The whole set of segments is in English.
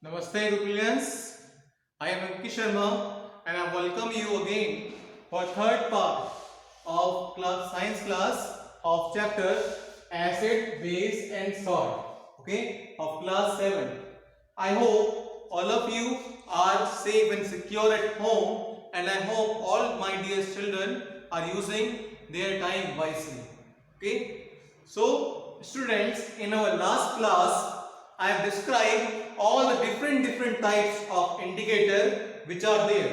Namaste Rupilians. I am Ankish Sharma and I welcome you again for third part of science class of chapter acid, base and salt. Okay, of class 7. I hope all of you are safe and secure at home, and I hope all my dear children are using their time wisely. Okay, so students, in our last class I have described all the different types of indicator which are there.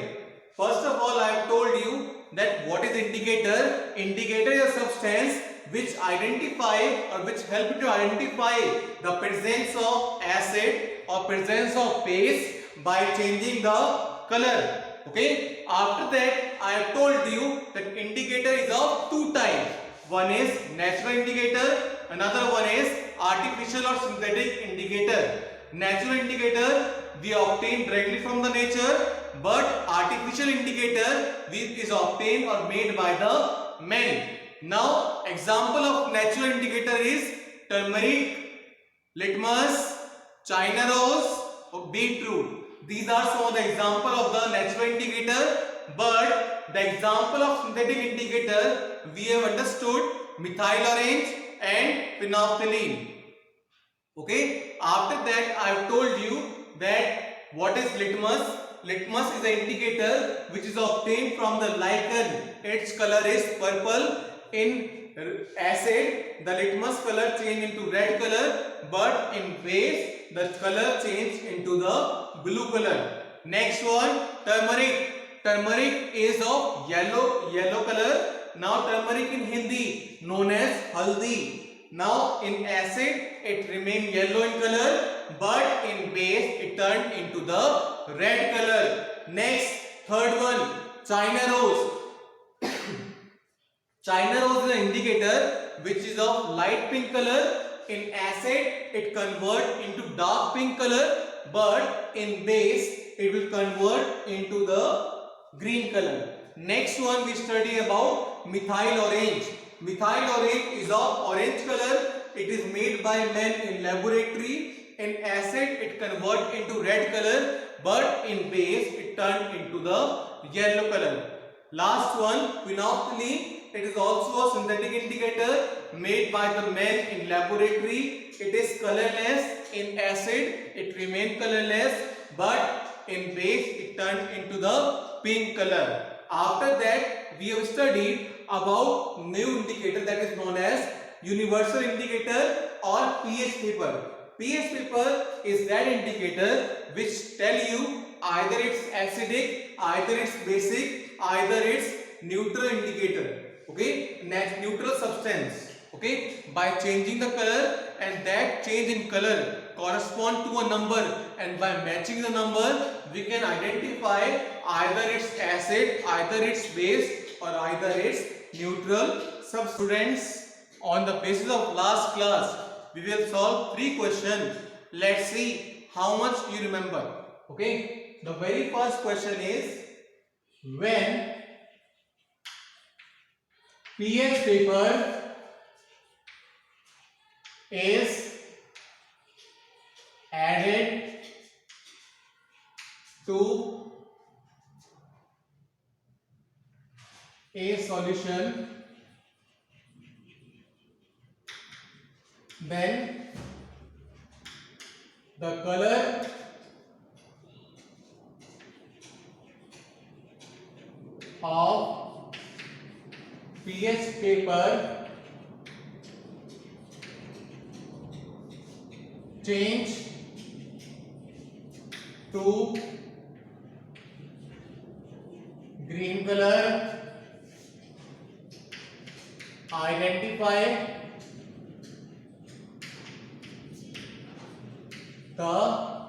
First of all, I have told you that what is indicator? Indicator is a substance which identify or which help to identify the presence of acid or presence of base by changing the color. Okay. After that, I have told you that indicator is of two types. One is natural indicator, another one is artificial or synthetic indicator. Natural indicator we obtain directly from the nature, but artificial indicator is obtained or made by the man. Now, example of natural indicator is turmeric, litmus, china rose, or beetroot. These are some of the example of the natural indicator, but the example of synthetic indicator we have understood methyl orange and phenolphthalein. Okay, after that I have told you that what is litmus. Litmus is an indicator which is obtained from the lichen. Its color is purple. In acid, the litmus color change into red color, but in base the color change into the blue color. Next one, turmeric. Turmeric is of yellow color. Now turmeric in Hindi known as haldi. Now in acid it remained yellow in color, but in base it turned into the red color. Next, third one, china rose. China rose is an indicator which is of light pink color. In acid it convert into dark pink color, but in base it will convert into the green color. Next one we study about methyl orange. Methyl orange is of orange color. It is made by men in laboratory. In acid it convert into red color, but in base it turn into the yellow color. Last one, phenolphthalein. It is also a synthetic indicator made by the men in laboratory. It is colorless. In acid it remain colorless, but in base it turn into the pink color. After that we have studied about new indicator that is known as universal indicator or pH paper. pH paper is that indicator which tell you either it's acidic, either it's basic, either it's neutral indicator. Okay, neutral substance. Okay, by changing the color, and that change in color correspond to a number, and by matching the number we can identify either it's acid, either it's base, or either it's neutral. Some students, on the basis of last class we will solve 3 questions. Let's see how much you remember. Okay, the very first question is, when pH paper is added to a solution, then the color of pH paper change to green color. Identify the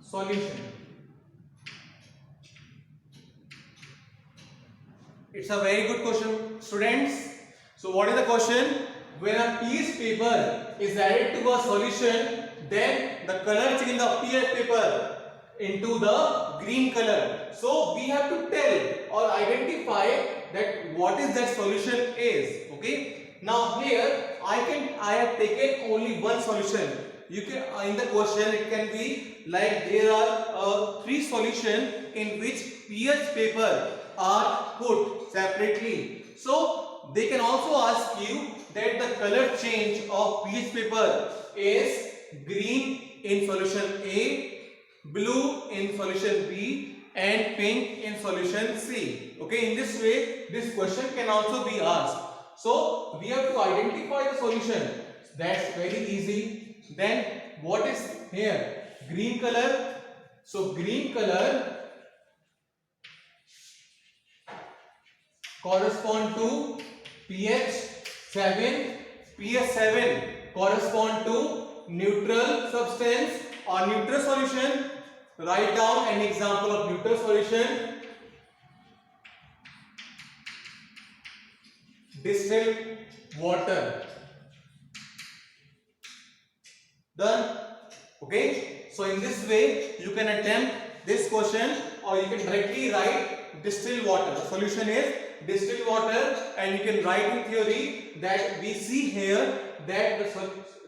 solution. It's a very good question, students. So what is the question? When a pH paper is added to a solution, then the color change of pH paper into the green color. So we have to tell or identify that what is that solution is. Okay. Now here I have taken only one solution. You can in the question it can be like there are three solutions in which pH paper are put separately. So they can also ask you that the color change of pH paper is green in solution A, blue in solution B, and pink in solution C. Okay, in this way this question can also be asked. So we have to identify the solution. That's very easy. Then what is here? Green color. So green color correspond to pH 7. pH 7 correspond to neutral substance or neutral solution. Write down an example of neutral solution. Distilled water. Done. Okay. So in this way you can attempt this question, or you can directly write distilled water. The solution is distilled water, and you can write in theory that we see here that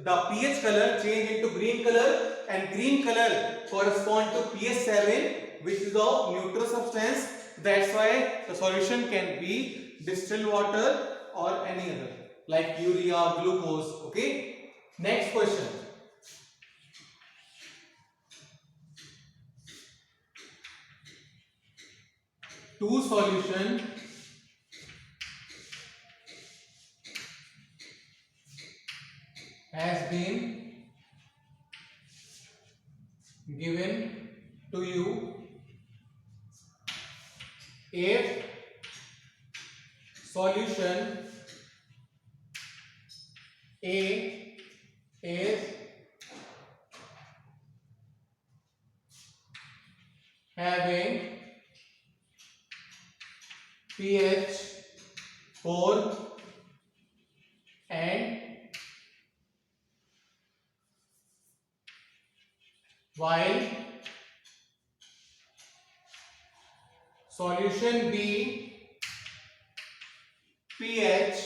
the pH color change into green color, and green color correspond to pH 7, which is of neutral substance. That's why the solution can be distilled water or any other like urea, glucose. Okay. Next question. Two solution has been given to you. If solution A is having pH 4 and while solution B pH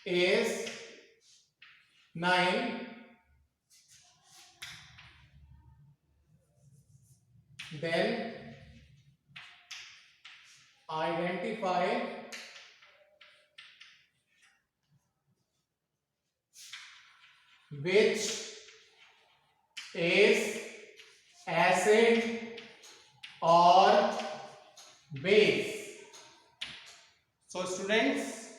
is 9, then identify which is acid or base. So students,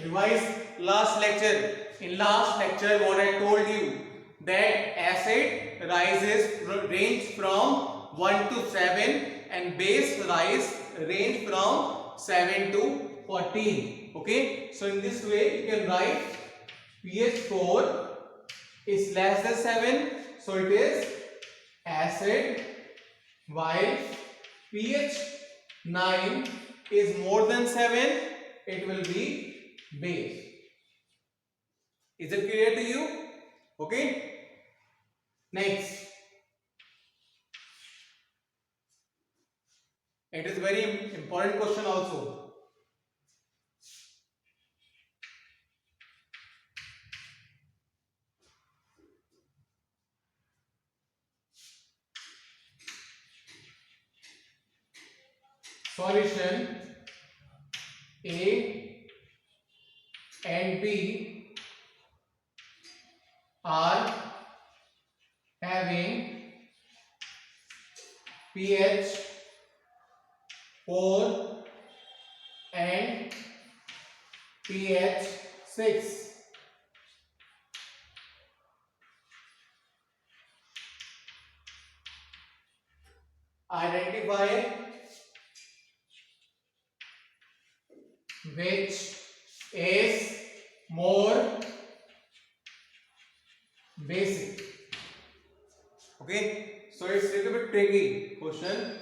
revise last lecture. In last lecture what I told you, that acid range from 1 to 7 and base range from 7 to 14. Okay, so in this way you can write pH 4 is less than 7, so it is acid, while pH 9 is more than 7, it will be base. Is it clear to you? Okay. Next, it is very important question also. Solution A and B are having pH 4 and pH 6. Identify which is more basic. Okay, so it's a little bit tricky question.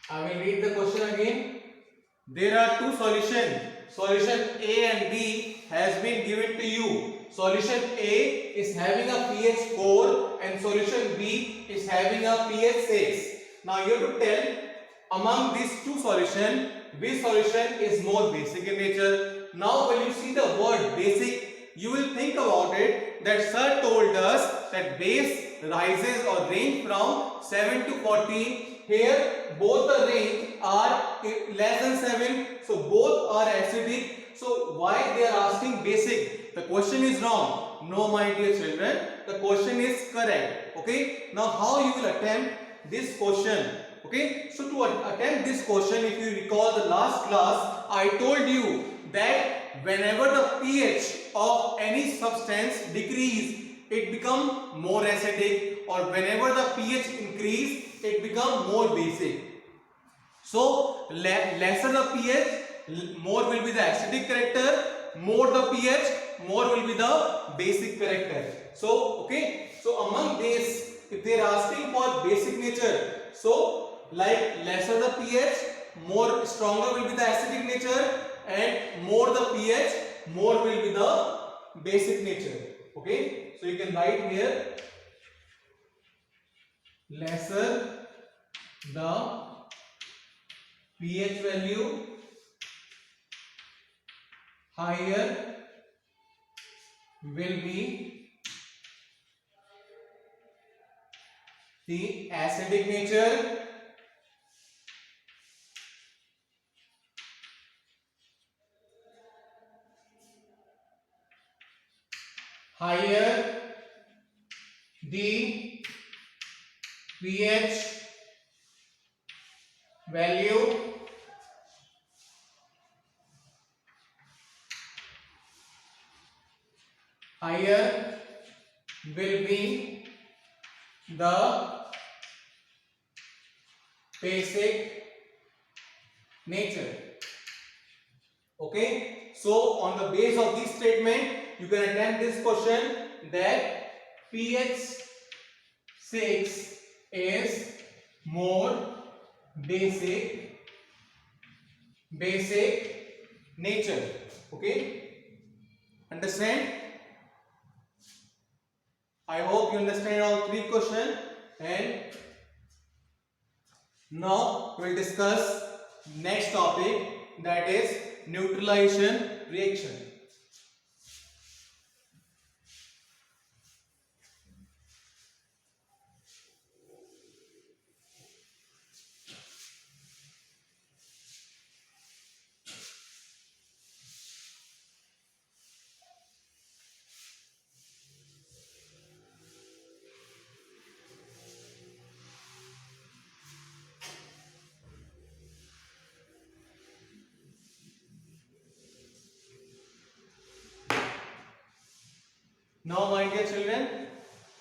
I will read the question again. There are two solutions. Solution A and B has been given to you. Solution A is having a pH 4 and solution B is having a pH 6. Now you have to tell among these two solutions which solution is more basic in nature? Now when you see the word basic, you will think about it that sir told us that base rises or range from 7 to 14. Here both the range are less than 7, so both are acidic. So why they are asking basic? The question is wrong. No, my dear children, the question is correct. Okay, now how you will attempt this question? Okay, so to attempt this question, if you recall the last class, I told you that whenever the pH of any substance decrease, it become more acidic, or whenever the pH increase, it become more basic. So lesser the pH, more will be the acidic character, more the pH, more will be the basic character. So okay, so among these, if they are asking for basic nature, so like lesser the pH, more stronger will be the acidic nature, and more the pH, more will be the basic nature. Okay, so you can write here lesser the pH value, higher will be the acidic nature, higher the pH value, higher will be the basic nature. Okay, so on the base of this statement, you can attempt this question that pH 6 is more basic nature. Okay, understand? I hope you understand all three questions, and now we will discuss next topic, that is neutralization reaction. Now my dear children,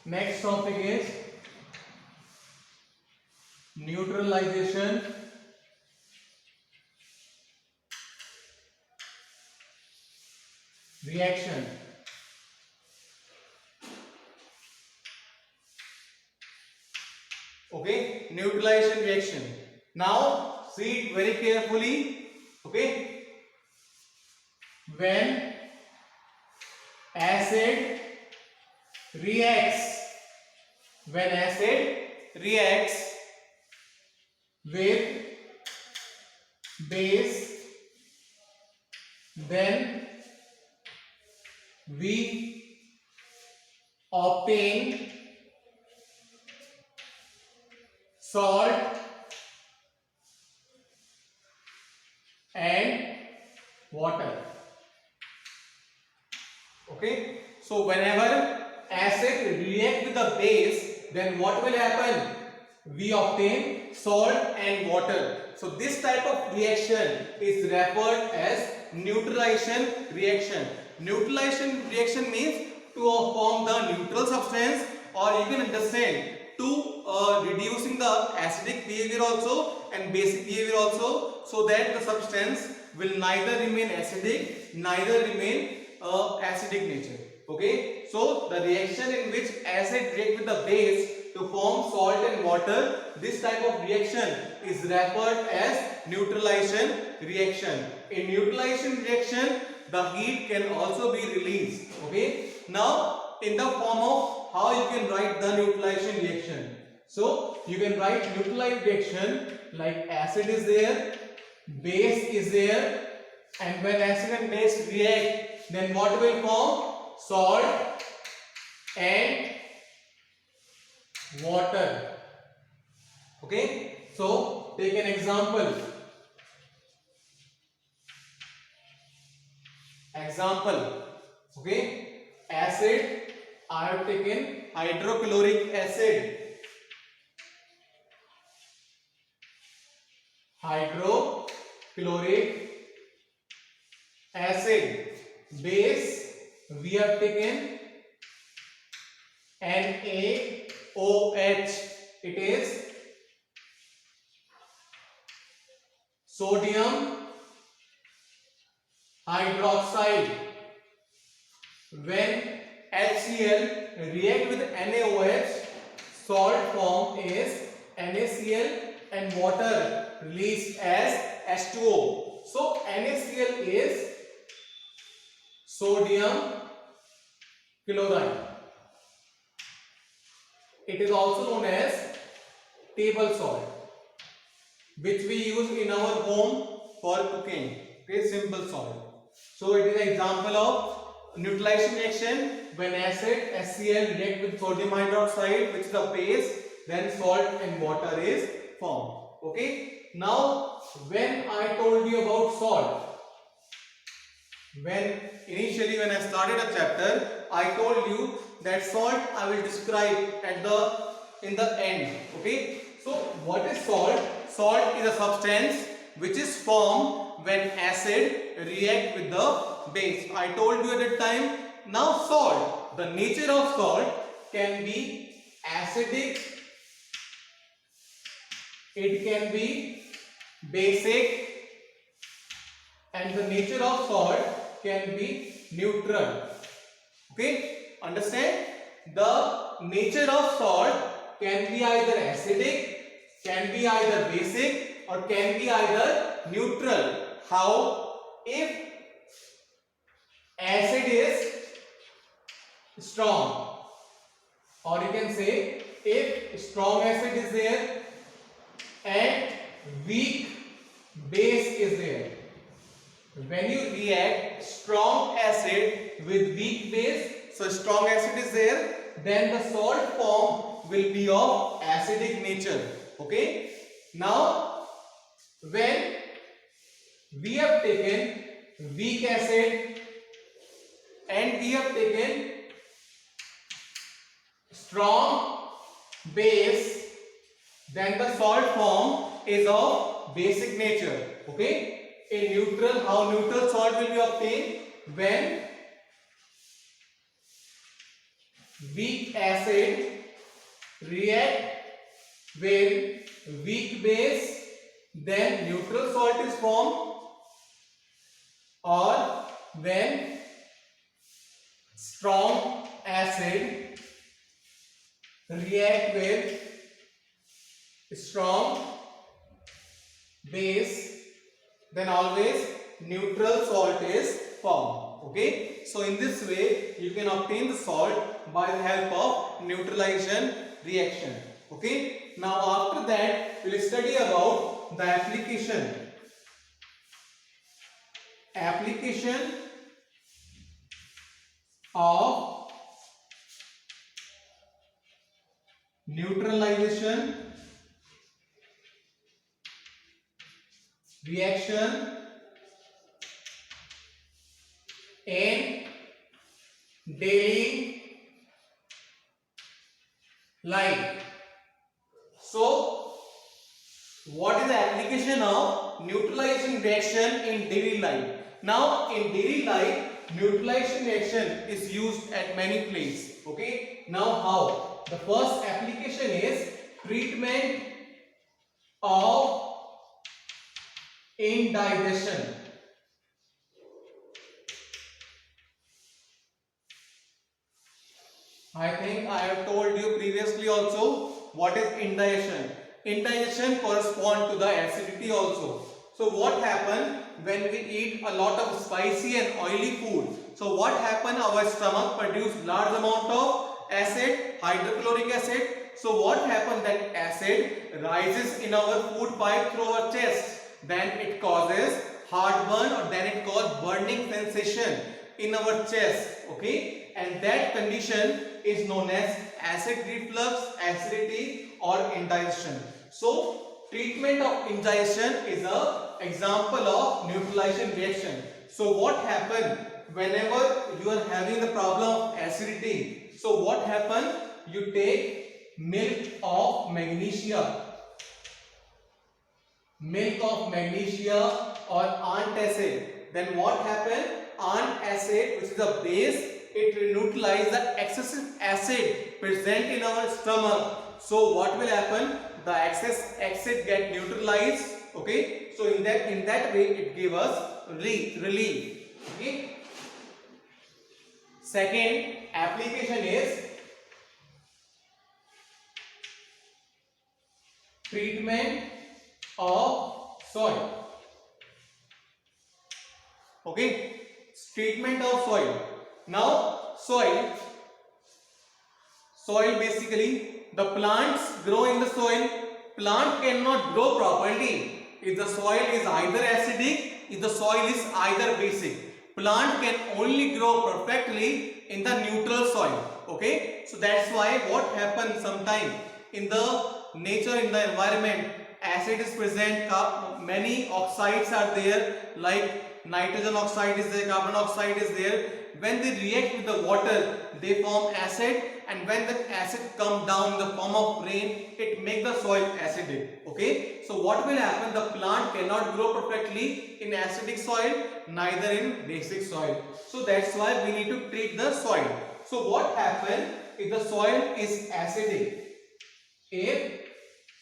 next topic is neutralization reaction. Okay, neutralization reaction. Now see it very carefully. Okay, when acid reacts with base, then we obtain salt and water. Okay, so whenever acid react with the base, then what will happen? We obtain salt and water. So this type of reaction is referred as neutralization reaction. Neutralization reaction means to form the neutral substance, or you can understand to reducing the acidic behavior also and basic behavior also, so that the substance will neither remain acidic, neither remain acidic nature. Okay, so the reaction in which acid react with the base to form salt and water, this type of reaction is referred as neutralization reaction. In neutralization reaction, the heat can also be released. Okay, now in the form of how you can write the neutralization reaction. So you can write neutralization reaction like acid is there, base is there, and when acid and base react, then what will form? Salt and water. Okay, so take an example. Okay, acid. I have taken hydrochloric acid. Hydrochloric acid. Base, we have taken NaOH. It is sodium hydroxide. When HCl react with NaOH, salt form is NaCl and water released as H2O. So NaCl is sodium chloride. It is also known as table salt, which we use in our home for cooking. Okay, simple salt. So it is an example of neutralization reaction. When acid HCl react with sodium hydroxide, which is the base, then salt and water is formed. Okay. Now, when I told you about salt, when I started a chapter, I told you that salt I will describe in the end. Okay. So what is salt? Salt is a substance which is formed when acid react with the base. I told you at that time. Now salt, the nature of salt can be acidic, it can be basic, and the nature of salt can be neutral. Okay, understand? The nature of salt can be either acidic, can be either basic, or can be either neutral. How? If acid is strong, or you can say if strong acid is there and weak base is there. When you react strong acid with weak base, so strong acid is there, then the salt form will be of acidic nature. Okay. Now, when we have taken weak acid and we have taken strong base, then the salt form is of basic nature. Okay. In neutral, how neutral salt will be obtained? When weak acid react with weak base, then neutral salt is formed, or when strong acid react with strong base, then always neutral salt is formed. Okay, so in this way you can obtain the salt by the help of neutralization reaction. Okay, now after that we will study about the application of neutralization reaction in daily life. So, what is the application of neutralization reaction in daily life? Now, in daily life, neutralization reaction is used at many places. Okay. Now, how? The first application is treatment of indigestion. I think I have told you previously also what is indigestion. Indigestion corresponds to the acidity also. So what happens when we eat a lot of spicy and oily food? So what happens? Our stomach produces large amount of acid, hydrochloric acid. So what happens? That acid rises in our food pipe through our chest. then it causes heartburn, or then it causes burning sensation in our chest. Okay, and that condition is known as acid reflux, acidity, or indigestion. So treatment of indigestion is a example of neutralization reaction. So what happen whenever you are having the problem of acidity? So what happen? You take milk of magnesia or antacid. Then what happen? Antacid, which is a base, it neutralizes the excessive acid present in our stomach. So what will happen? The excess acid get neutralized. Okay, so in that way it gives us relief. Okay. Second application is treatment of soil. Okay, treatment of soil. Now soil basically, the plants grow in the soil. Plant cannot grow properly if the soil is either acidic, if the soil is either basic. Plant can only grow perfectly in the neutral soil. Okay, so that's why what happens sometime in the nature, in the environment, acid is present, many oxides are there, like nitrogen oxide is there, carbon oxide is there. When they react with the water, they form acid, and when the acid come down in the form of rain, it makes the soil acidic. Okay, so what will happen? The plant cannot grow perfectly in acidic soil, neither in basic soil. So that's why we need to treat the soil. So what happens if the soil is acidic? If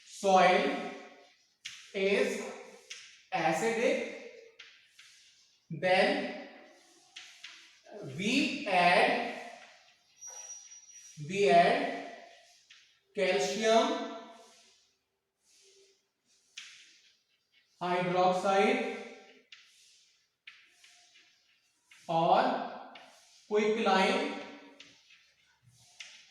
soil is acidic, then we add calcium hydroxide or quicklime.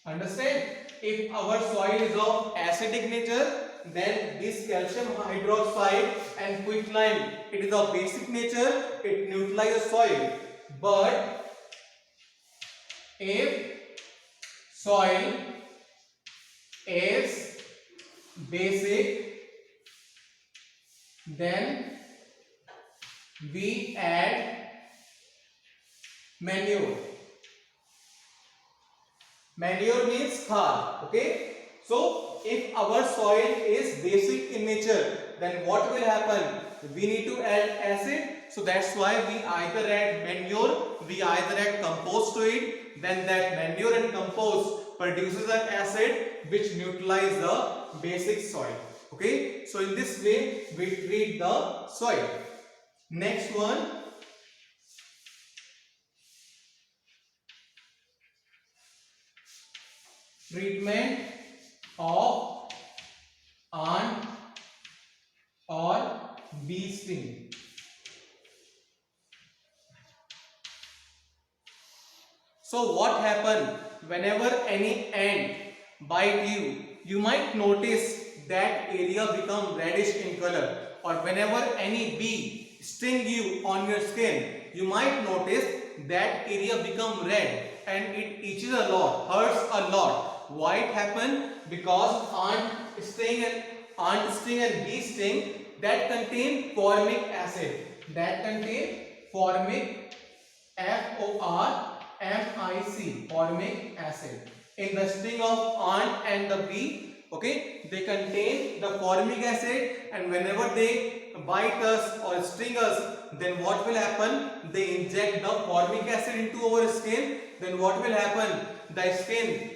Understand? If our soil is of acidic nature, then this calcium hydroxide and quicklime, it is of basic nature, it neutralizes soil. But if soil is basic, then we add manure. Manure means khad. Okay, so if our soil is basic in nature, then what will happen? We need to add acid. So that's why we either add manure, we either add compost to it. Then that manure and compost produces an acid which neutralizes the basic soil. Okay, so in this way we treat the soil. Next one, treatment of ant or bee sting. So what happen whenever any ant bite you? You might notice that area become reddish in color, or whenever any bee sting you on your skin, you might notice that area become red and it itches a lot, hurts a lot. Why it happen? Because ant sting and bee sting that contain formic acid. That contain formic, FORMIC, formic acid. In the sting of ant and the bee, okay, they contain the formic acid, and whenever they bite us or sting us, then what will happen? They inject the formic acid into our skin. Then what will happen? The skin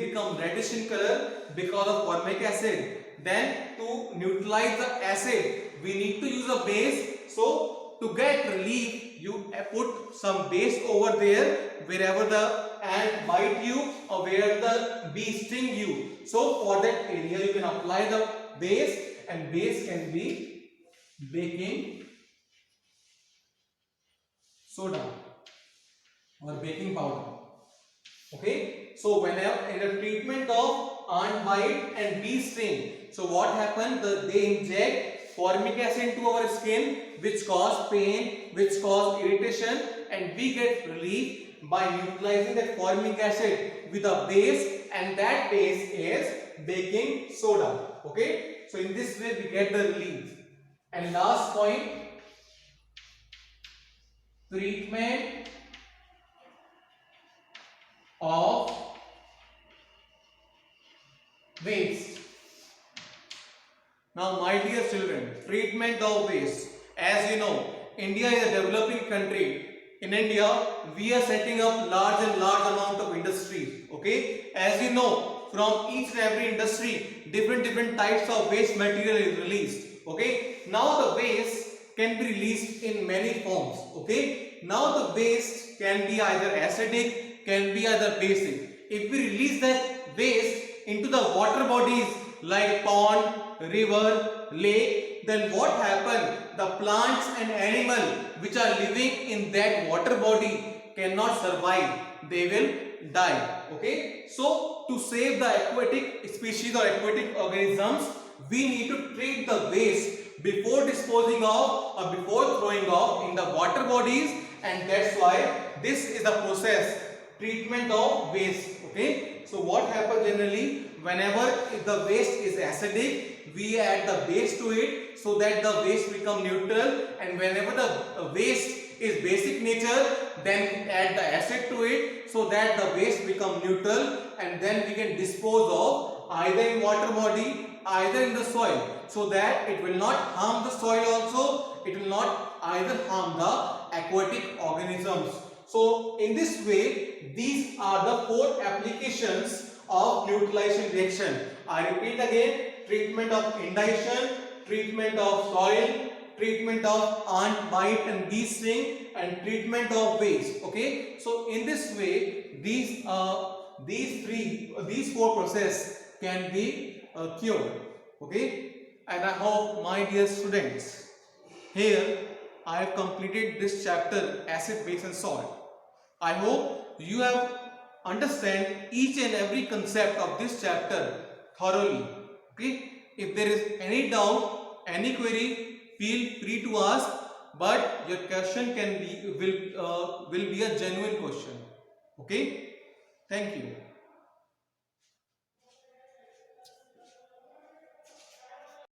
become reddish in color because of formic acid. Then to neutralize the acid, we need to use a base. So to get relief, you put some base over there wherever the ant bite you or where the bee sting you. So for that area you can apply the base, and base can be baking soda or baking powder. Okay, so whenever in the treatment of ant bite and bee sting, so what happens? They inject formic acid into our skin, which cause pain, which cause irritation, and we get relief by neutralizing that formic acid with a base, and that base is baking soda. Okay, so in this way we get the relief. And last point, treatment of waste. Now my dear children, treatment of waste. As you know, India is a developing country. In India, we are setting up large amount of industries. Okay, as you know, from each and every industry, different types of waste material is released. Okay, now the waste can be released in many forms. Okay, now the waste can be either acidic, can be either basic. If we release that waste into the water bodies like pond, river, lake, then what happen? The plants and animal which are living in that water body cannot survive. They will die. Okay. So to save the aquatic species or aquatic organisms, we need to treat the waste before disposing of or before throwing off in the water bodies, and that's why this is the process, treatment of waste. Okay. So what happens generally, whenever the waste is acidic, we add the base to it so that the waste become neutral, and whenever the waste is basic nature, then add the acid to it so that the waste become neutral, and then we can dispose of either in water body, either in the soil, so that it will not harm the soil also, it will not either harm the aquatic organisms. So in this way, these are the 4 applications of neutralization reaction. I repeat again, treatment of indigestion, treatment of soil, treatment of ant bite and bee sting, and treatment of waste. Okay, so in this way, these 4 processes can be cured. Okay, and I hope, my dear students, here I have completed this chapter, acid, base and salt. I hope you have understand each and every concept of this chapter thoroughly. Okay, if there is any doubt, any query, feel free to ask, but your question will be a genuine question. Okay, thank you.